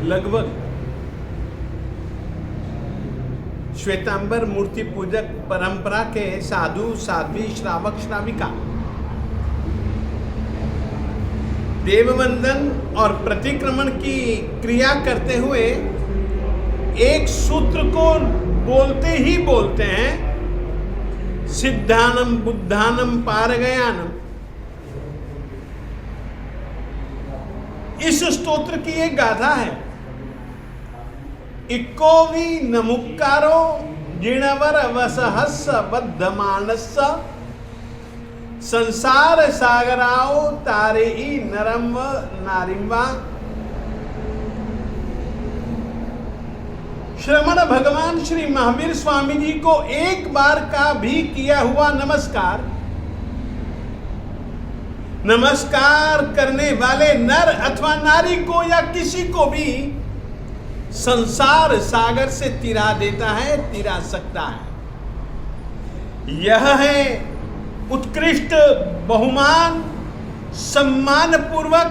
लगभग श्वेतांबर मूर्ति पूजक परंपरा के साधु साध्वी श्रावक श्राविका देववंदन और प्रतिक्रमण की क्रिया करते हुए एक सूत्र को बोलते ही बोलते हैं, सिद्धानम बुद्धानम पारगयानम। इस स्तोत्र की एक गाथा है, इक्कोवी नमुक्कारो जिणवर वसहस्स बद्धमानस्स संसार सागराओ तारे ही नरम व नारिम्वा। श्रमण भगवान श्री महावीर स्वामी जी को एक बार का भी किया हुआ नमस्कार, नमस्कार करने वाले नर अथवा नारी को या किसी को भी संसार सागर से तिरा देता है, तिरा सकता है। यह है उत्कृष्ट बहुमान, सम्मान पूर्वक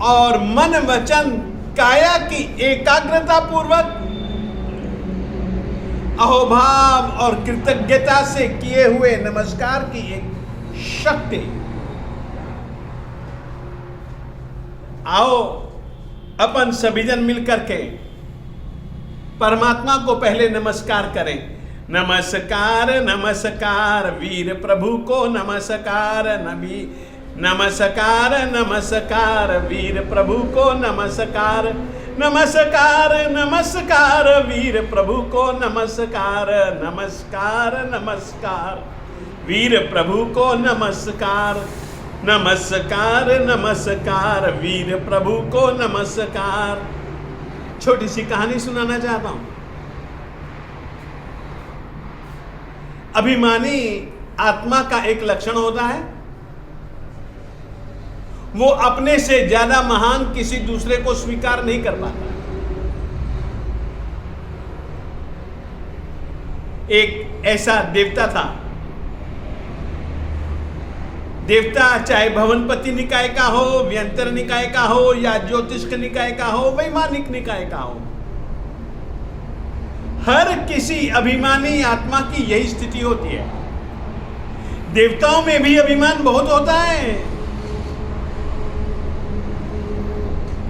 और मन वचन काया की एकाग्रता पूर्वक अहोभाव और कृतज्ञता से किए हुए नमस्कार की एक शक्ति। आओ अपन सभी जन मिलकर के परमात्मा को पहले नमस्कार करें। नमस्कार नमस्कार वीर प्रभु को नमस्कार, नमस्कार नमस्कार वीर प्रभु को नमस्कार, नमस्कार नमस्कार वीर प्रभु को नमस्कार, नमस्कार नमस्कार वीर प्रभु को नमस्कार, नमस्कार नमस्कार वीर प्रभु को नमस्कार। छोटी सी कहानी सुनाना चाहता हूं। अभिमानी आत्मा का एक लक्षण होता है, वो अपने से ज्यादा महान किसी दूसरे को स्वीकार नहीं कर पाता। एक ऐसा देवता था, देवता चाहे भवनपति निकाय का हो, व्यंतर निकाय का हो या ज्योतिष्क निकाय का हो, वैमानिक निकाय का हो, हर किसी अभिमानी आत्मा की यही स्थिति होती है। देवताओं में भी अभिमान बहुत होता है।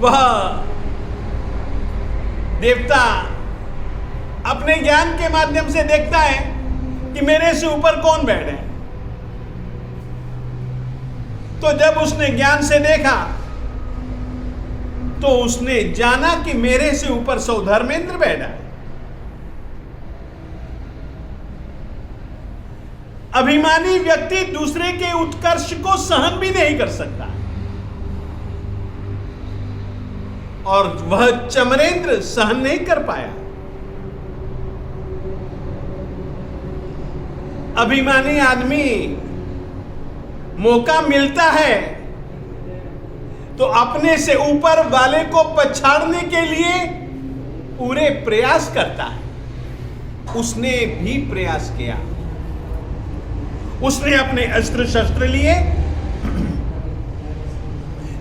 वह देवता अपने ज्ञान के माध्यम से देखता है कि मेरे से ऊपर कौन बैठे है। तो जब उसने ज्ञान से देखा तो उसने जाना कि मेरे से ऊपर सौधर्मेंद्र बैठा है। अभिमानी व्यक्ति दूसरे के उत्कर्ष को सहन भी नहीं कर सकता और वह चमरेंद्र सहन नहीं कर पाया। अभिमानी आदमी मौका मिलता है तो अपने से ऊपर वाले को पछाड़ने के लिए पूरे प्रयास करता है। उसने भी प्रयास किया, उसने अपने अस्त्र शस्त्र लिए,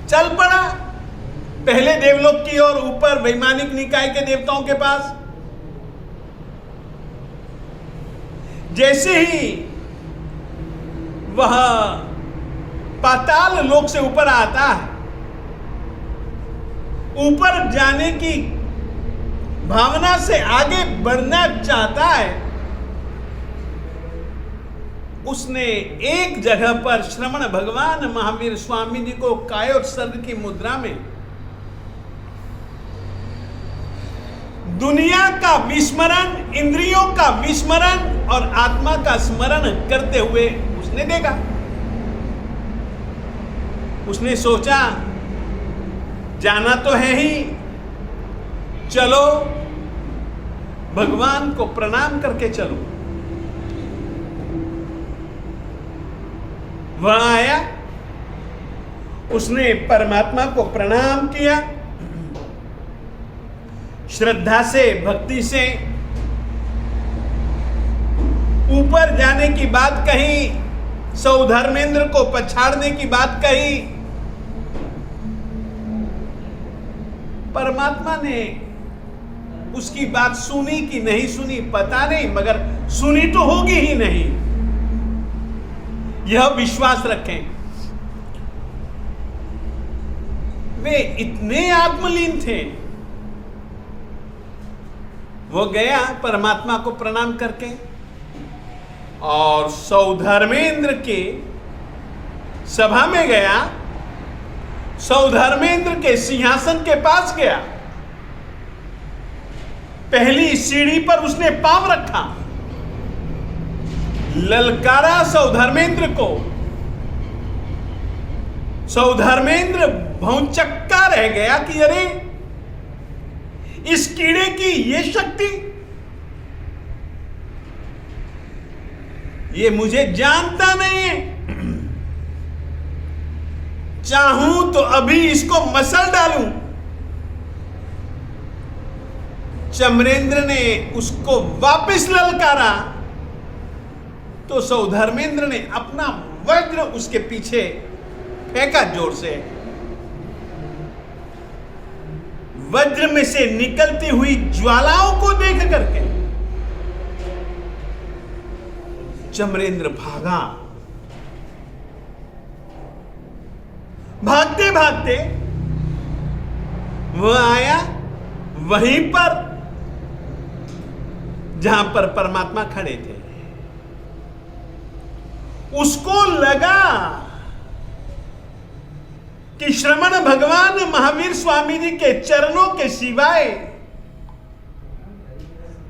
चल पड़ा पहले देवलोक की ओर, ऊपर वैमानिक निकाय के देवताओं के पास। जैसे ही वह पाताल लोक से ऊपर आता है, ऊपर जाने की भावना से आगे बढ़ना चाहता है, उसने एक जगह पर श्रमण भगवान महावीर स्वामी जी को कायोत्सर्ग की मुद्रा में दुनिया का विस्मरण, इंद्रियों का विस्मरण और आत्मा का स्मरण करते हुए उसने देखा। उसने सोचा जाना तो है ही, चलो भगवान को प्रणाम करके चलो। वह आया, उसने परमात्मा को प्रणाम किया, श्रद्धा से भक्ति से ऊपर जाने की बात कही, सौधर्मेंद्र को पछाड़ने की बात कही। परमात्मा ने उसकी बात सुनी कि नहीं सुनी पता नहीं, मगर सुनी तो होगी ही नहीं, यह विश्वास रखें। वे इतने आत्मलीन थे, वो गया परमात्मा को प्रणाम करके और सौधर्मेंद्र के सभा में गया, सौधर्मेंद्र के सिंहासन के पास गया, पहली सीढ़ी पर उसने पांव रखा, ललकारा सौधर्मेंद्र को। सौधर्मेंद्र भौचक्का रह गया कि अरे इस कीड़े की ये शक्ति, ये मुझे जानता नहीं है, चाहूं तो अभी इसको मसल डालूं। चमरेंद्र ने उसको वापस ललकारा तो सौधर्मेंद्र ने अपना वज्र उसके पीछे फेंका जोर से। वज्र में से निकलती हुई ज्वालाओं को देख करके चमरेंद्र भागा। भागते भागते वह आया वहीं पर जहां पर परमात्मा खड़े थे। उसको लगा कि श्रमण भगवान महावीर स्वामी जी के चरणों के सिवाय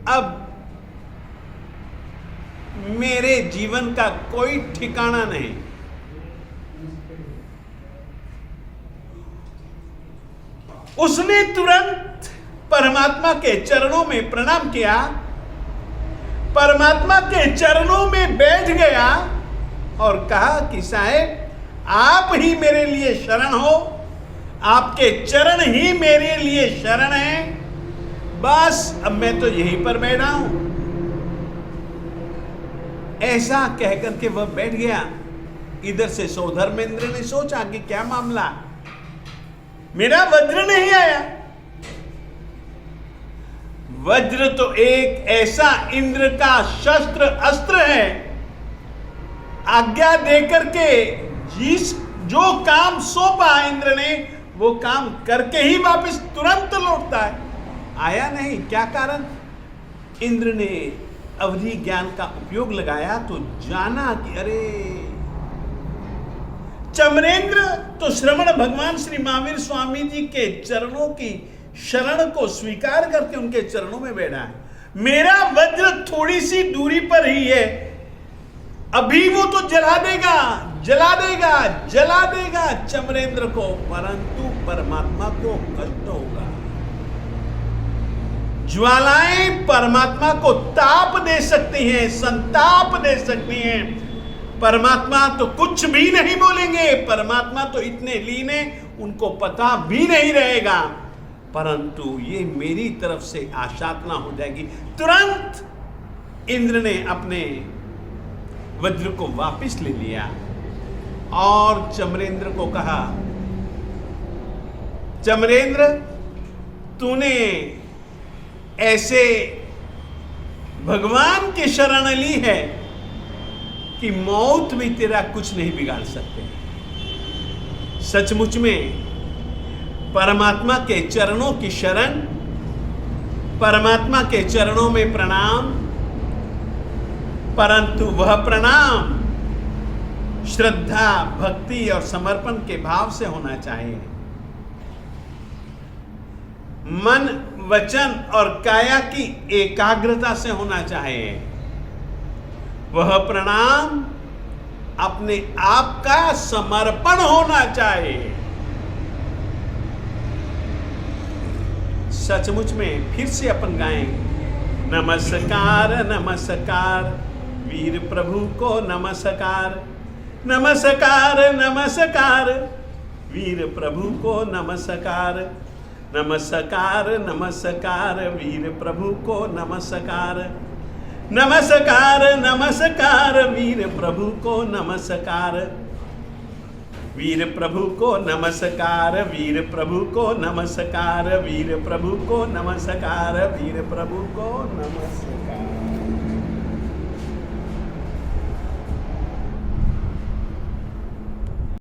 अब मेरे जीवन का कोई ठिकाना नहीं। उसने तुरंत परमात्मा के चरणों में प्रणाम किया, परमात्मा के चरणों में बैठ गया और कहा कि साहेब आप ही मेरे लिए शरण हो, आपके चरण ही मेरे लिए शरण है, बस अब मैं तो यहीं पर बैठा हूं। ऐसा कहकर के वह बैठ गया। इधर से सौधर्मेंद्र ने सोचा कि क्या मामला, मेरा वज्र नहीं आया। वज्र तो एक ऐसा इंद्र का शस्त्र अस्त्र है, आज्ञा देकर के जो काम सौंपा इंद्र ने वो काम करके ही वापस तुरंत लौटता है। आया नहीं, क्या कारण? इंद्र ने अवधि ज्ञान का उपयोग लगाया तो जाना कि अरे चमरेंद्र तो श्रमण भगवान श्री महावीर स्वामी जी के चरणों की शरण को स्वीकार करके उनके चरणों में बैठा है। मेरा वज्र थोड़ी सी दूरी पर ही है, अभी वो तो जला देगा जला देगा जला देगा चमरेंद्र को, परंतु परमात्मा को कष्ट होगा। ज्वालाएं परमात्मा को ताप दे सकती हैं, संताप दे सकती हैं, परमात्मा तो कुछ भी नहीं बोलेंगे, परमात्मा तो इतने लीन हैं उनको पता भी नहीं रहेगा, परंतु ये मेरी तरफ से आशातना हो जाएगी। तुरंत इंद्र ने अपने वज्र को वापस ले लिया और चमरेंद्र को कहा, चमरेंद्र तूने ऐसे भगवान की शरण ली है कि मौत भी तेरा कुछ नहीं बिगाड़ सकते। सचमुच में परमात्मा के चरणों की शरण, परमात्मा के चरणों में प्रणाम, परंतु वह प्रणाम श्रद्धा, भक्ति और समर्पण के भाव से होना चाहिए। मन, वचन और काया की एकाग्रता से होना चाहिए। वह प्रणाम अपने आप का समर्पण होना चाहिए। सचमुच में फिर से अपन गाएंगे, नमस्कार नमस्कार वीर प्रभु को नमस्कार, नमस्कार नमस्कार वीर प्रभु को नमस्कार, नमस्कार नमस्कार वीर प्रभु को नमस्कार, नमस्कार नमस्कार वीर प्रभु को नमस्कार। वीर प्रभु को नमस्कार, वीर प्रभु को नमस्कार, वीर प्रभु को नमस्कार, वीर प्रभु को नमस्कार।